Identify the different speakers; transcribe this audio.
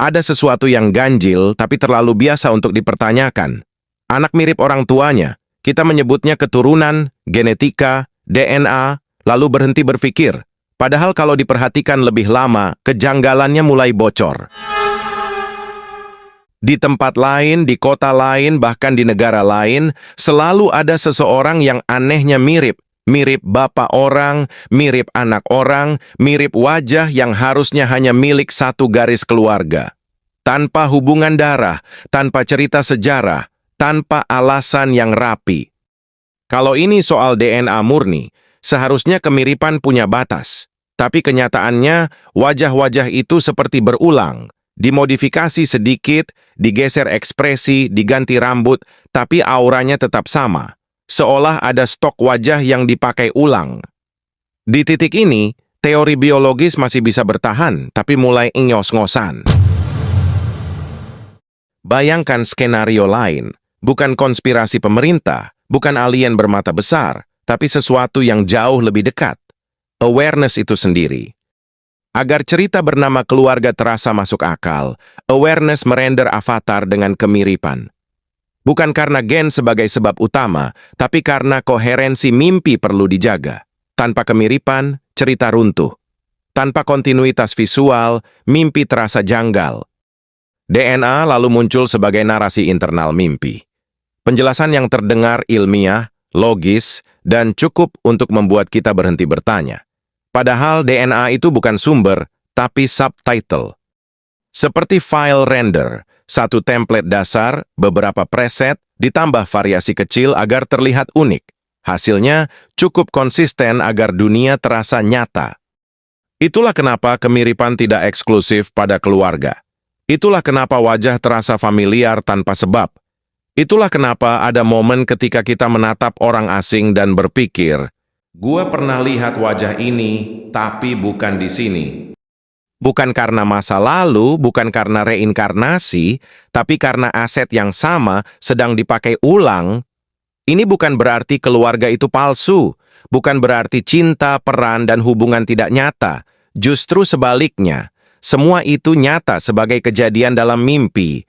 Speaker 1: Ada sesuatu yang ganjil tapi terlalu biasa untuk dipertanyakan. Anak mirip orang tuanya, kita menyebutnya keturunan, genetika, DNA, lalu berhenti berpikir. Padahal kalau diperhatikan lebih lama, kejanggalannya mulai bocor. Di tempat lain, di kota lain, bahkan di negara lain, selalu ada seseorang yang anehnya mirip. Mirip bapak orang, mirip anak orang, mirip wajah yang harusnya hanya milik satu garis keluarga. Tanpa hubungan darah, tanpa cerita sejarah, tanpa alasan yang rapi. Kalau ini soal DNA murni, seharusnya kemiripan punya batas. Tapi kenyataannya, wajah-wajah itu seperti berulang. Dimodifikasi sedikit, digeser ekspresi, diganti rambut, tapi auranya tetap sama. Seolah ada stok wajah yang dipakai ulang. Di titik ini, teori biologis masih bisa bertahan, tapi mulai ngos-ngosan. Bayangkan skenario lain, bukan konspirasi pemerintah, bukan alien bermata besar, tapi sesuatu yang jauh lebih dekat. Awareness itu sendiri. Agar cerita bernama keluarga terasa masuk akal, awareness merender avatar dengan kemiripan. Bukan karena gen sebagai sebab utama, tapi karena koherensi mimpi perlu dijaga. Tanpa kemiripan, cerita runtuh. Tanpa kontinuitas visual, mimpi terasa janggal. DNA lalu muncul sebagai narasi internal mimpi. Penjelasan yang terdengar ilmiah, logis, dan cukup untuk membuat kita berhenti bertanya. Padahal DNA itu bukan sumber, tapi subtitle. Seperti file render, satu template dasar, beberapa preset, ditambah variasi kecil agar terlihat unik. Hasilnya cukup konsisten agar dunia terasa nyata. Itulah kenapa kemiripan tidak eksklusif pada keluarga. Itulah kenapa wajah terasa familiar tanpa sebab. Itulah kenapa ada momen ketika kita menatap orang asing dan berpikir, "Gua pernah lihat wajah ini, tapi bukan di sini." Bukan karena masa lalu, bukan karena reinkarnasi, tapi karena aset yang sama sedang dipakai ulang. Ini bukan berarti keluarga itu palsu, bukan berarti cinta, peran, dan hubungan tidak nyata. Justru sebaliknya, semua itu nyata sebagai kejadian dalam mimpi,